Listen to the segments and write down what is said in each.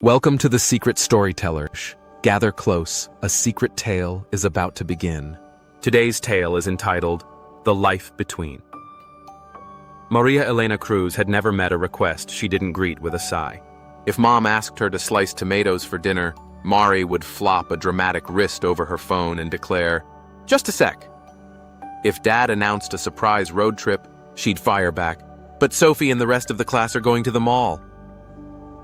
Welcome to the Secret Storyteller. Gather close, a secret tale is about to begin. Today's tale is entitled, The Life Between. María Elena Cruz had never met a request she didn't greet with a sigh. If Mom asked her to slice tomatoes for dinner, Mari would flop a dramatic wrist over her phone and declare, "Just a sec." If Dad announced a surprise road trip, she'd fire back, "But Sophie and the rest of the class are going to the mall."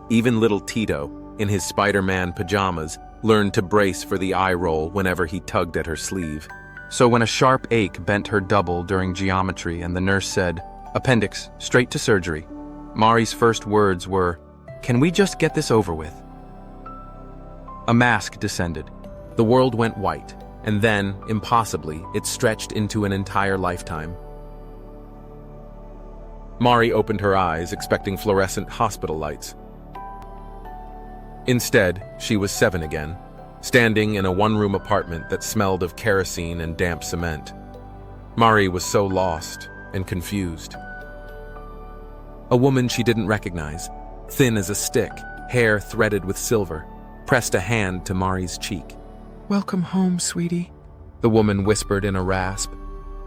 Even little Tito, in his Spider-Man pajamas, learned to brace for the eye roll whenever he tugged at her sleeve. So when a sharp ache bent her double during geometry and the nurse said, "Appendix, straight to surgery," Mari's first words were, "Can we just get this over with?" A mask descended. The world went white, and then, impossibly, it stretched into an entire lifetime. Mari opened her eyes, expecting fluorescent hospital lights. Instead, she was 7 again, standing in a one-room apartment that smelled of kerosene and damp cement. Mari was so lost and confused. A woman she didn't recognize, thin as a stick, hair threaded with silver, pressed a hand to Mari's cheek. "Welcome home, sweetie," the woman whispered in a rasp.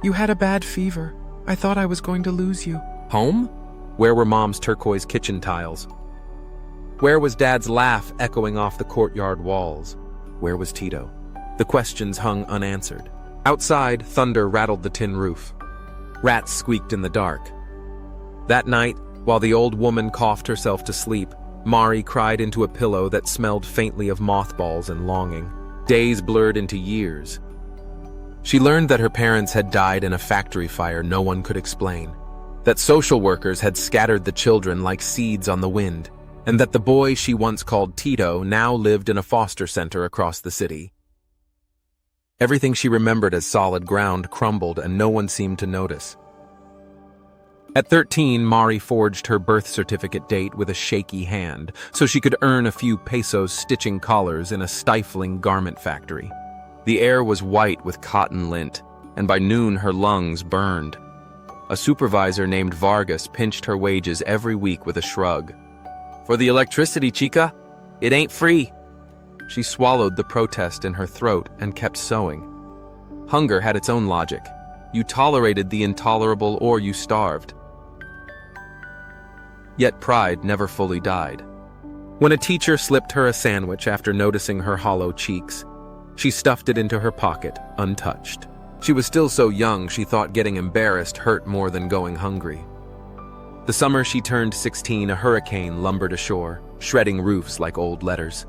"You had a bad fever. I thought I was going to lose you." Home? Where were Mom's turquoise kitchen tiles? Where was Dad's laugh echoing off the courtyard walls? Where was Tito? The questions hung unanswered. Outside, thunder rattled the tin roof. Rats squeaked in the dark. That night, while the old woman coughed herself to sleep, Mari cried into a pillow that smelled faintly of mothballs and longing. Days blurred into years. She learned that her parents had died in a factory fire no one could explain, that social workers had scattered the children like seeds on the wind, and that the boy she once called Tito now lived in a foster center across the city. Everything she remembered as solid ground crumbled and no one seemed to notice. At 13, Mari forged her birth certificate date with a shaky hand so she could earn a few pesos stitching collars in a stifling garment factory. The air was white with cotton lint, and by noon her lungs burned. A supervisor named Vargas pinched her wages every week with a shrug. "For the electricity, chica. It ain't free." She swallowed the protest in her throat and kept sewing. Hunger had its own logic. You tolerated the intolerable or you starved. Yet pride never fully died. When a teacher slipped her a sandwich after noticing her hollow cheeks, she stuffed it into her pocket, untouched. She was still so young she thought getting embarrassed hurt more than going hungry. The summer she turned 16, a hurricane lumbered ashore, shredding roofs like old letters.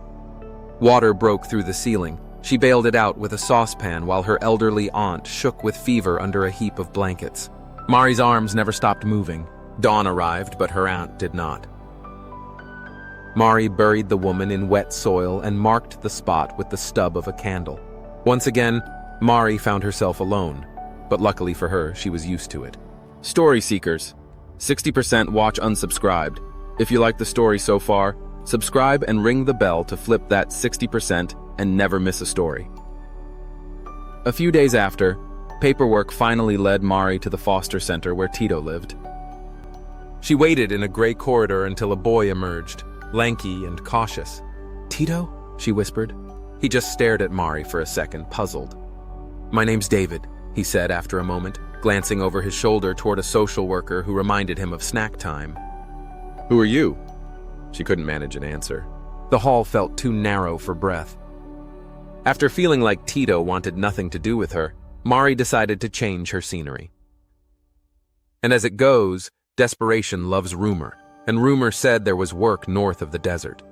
Water broke through the ceiling. She bailed it out with a saucepan while her elderly aunt shook with fever under a heap of blankets. Mari's arms never stopped moving. Dawn arrived, but her aunt did not. Mari buried the woman in wet soil and marked the spot with the stub of a candle. Once again, Mari found herself alone, but luckily for her, she was used to it. Story seekers. 60% watch unsubscribed. If you like the story so far, subscribe and ring the bell to flip that 60% and never miss a story. A few days after, paperwork finally led Mari to the foster center where Tito lived. She waited in a gray corridor until a boy emerged, lanky and cautious. "Tito?" she whispered. He just stared at Mari for a second, puzzled. "My name's David," he said after a moment, glancing over his shoulder toward a social worker who reminded him of snack time. "Who are you?" She couldn't manage an answer. The hall felt too narrow for breath. After feeling like Tito wanted nothing to do with her, Mari decided to change her scenery. And as it goes, desperation loves rumor, and rumor said there was work north of the desert.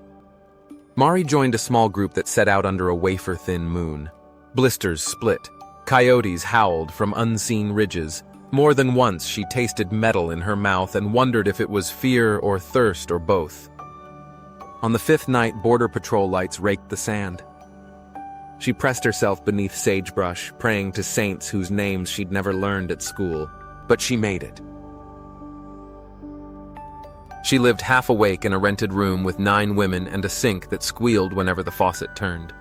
Mari joined a small group that set out under a wafer-thin moon. Blisters split. Coyotes howled from unseen ridges. More than once she tasted metal in her mouth and wondered if it was fear or thirst or both. On the 5th night, border patrol lights raked the sand. She pressed herself beneath sagebrush, praying to saints whose names she'd never learned at school, but she made it. She lived half awake in a rented room with 9 women and a sink that squealed whenever the faucet turned.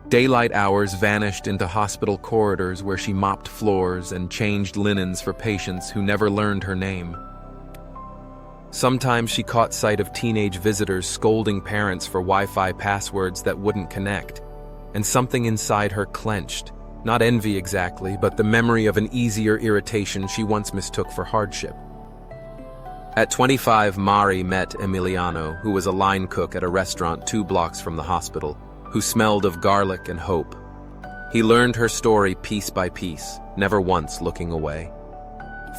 Daylight hours vanished into hospital corridors where she mopped floors and changed linens for patients who never learned her name. Sometimes she caught sight of teenage visitors scolding parents for Wi-Fi passwords that wouldn't connect, and something inside her clenched. Not envy exactly, but the memory of an easier irritation she once mistook for hardship. At 25, Mari met Emiliano, who was a line cook at a restaurant 2 blocks from the hospital, who smelled of garlic and hope. He learned her story piece by piece, never once looking away.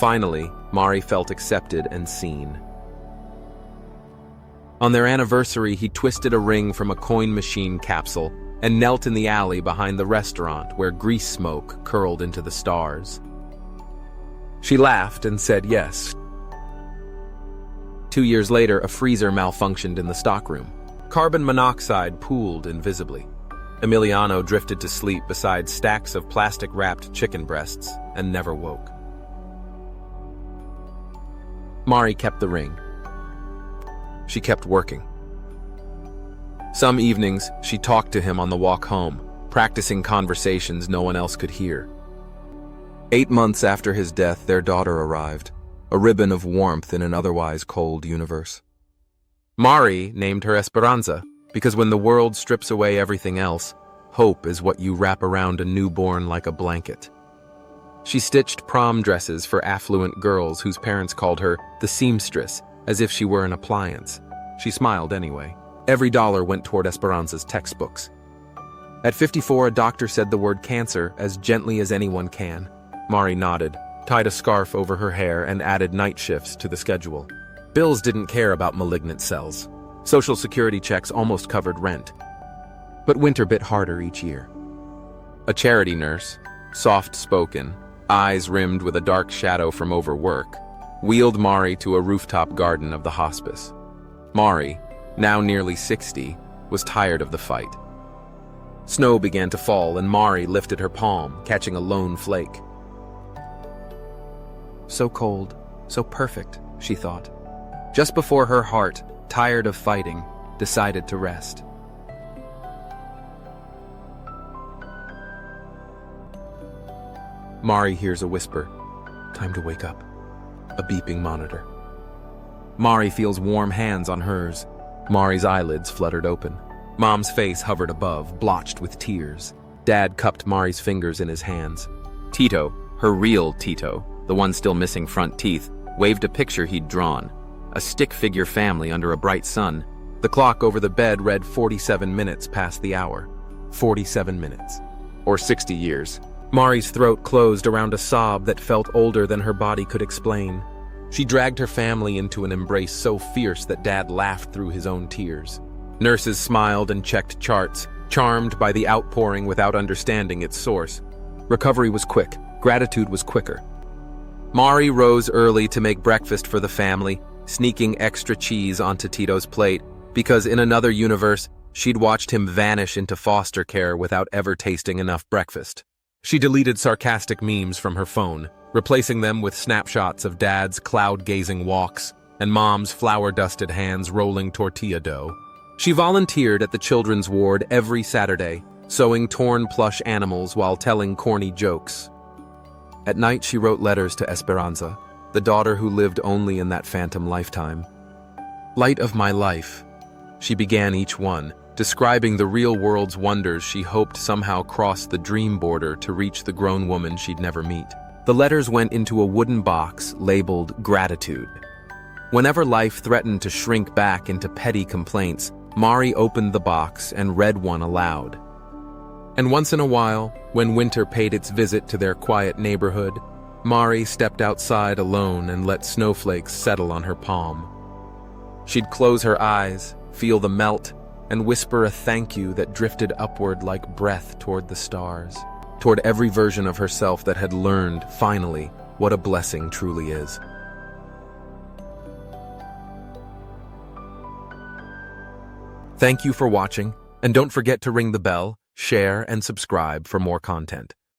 Finally, Mari felt accepted and seen. On their anniversary, he twisted a ring from a coin machine capsule and knelt in the alley behind the restaurant where grease smoke curled into the stars. She laughed and said yes. 2 years later, a freezer malfunctioned in the stockroom. Carbon monoxide pooled invisibly. Emiliano drifted to sleep beside stacks of plastic-wrapped chicken breasts and never woke. Mari kept the ring. She kept working. Some evenings, she talked to him on the walk home, practicing conversations no one else could hear. 8 months after his death, their daughter arrived, a ribbon of warmth in an otherwise cold universe. Mari named her Esperanza, because when the world strips away everything else, hope is what you wrap around a newborn like a blanket. She stitched prom dresses for affluent girls whose parents called her the seamstress, as if she were an appliance. She smiled anyway. Every dollar went toward Esperanza's textbooks. At 54, a doctor said the word cancer as gently as anyone can. Mari nodded, tied a scarf over her hair, and added night shifts to the schedule. Bills didn't care about malignant cells. Social Security checks almost covered rent. But winter bit harder each year. A charity nurse, soft-spoken, eyes rimmed with a dark shadow from overwork, wheeled Mari to a rooftop garden of the hospice. Mari, now nearly 60, was tired of the fight. Snow began to fall, and Mari lifted her palm, catching a lone flake. So cold, so perfect, she thought. Just before her heart, tired of fighting, decided to rest. Mari hears a whisper. Time to wake up. A beeping monitor. Mari feels warm hands on hers. Mari's eyelids fluttered open. Mom's face hovered above, blotched with tears. Dad cupped Mari's fingers in his hands. Tito, her real Tito, the one still missing front teeth, waved a picture he'd drawn. A stick-figure family under a bright sun. The clock over the bed read 47 minutes past the hour. 47 minutes. Or 60 years. Mari's throat closed around a sob that felt older than her body could explain. She dragged her family into an embrace so fierce that Dad laughed through his own tears. Nurses smiled and checked charts, charmed by the outpouring without understanding its source. Recovery was quick. Gratitude was quicker. Mari rose early to make breakfast for the family, sneaking extra cheese onto Tito's plate, because in another universe, she'd watched him vanish into foster care without ever tasting enough breakfast. She deleted sarcastic memes from her phone, replacing them with snapshots of Dad's cloud-gazing walks and Mom's flour-dusted hands rolling tortilla dough. She volunteered at the children's ward every Saturday, sewing torn plush animals while telling corny jokes. At night, she wrote letters to Esperanza, the daughter who lived only in that phantom lifetime. Light of my life. She began each one, describing the real world's wonders she hoped somehow crossed the dream border to reach the grown woman she'd never meet. The letters went into a wooden box labeled Gratitude. Whenever life threatened to shrink back into petty complaints, Mari opened the box and read one aloud. And once in a while, when winter paid its visit to their quiet neighborhood, Mari stepped outside alone and let snowflakes settle on her palm. She'd close her eyes, feel the melt, and whisper a thank you that drifted upward like breath toward the stars, toward every version of herself that had learned, finally, what a blessing truly is. Thank you for watching, and don't forget to ring the bell, share, and subscribe for more content.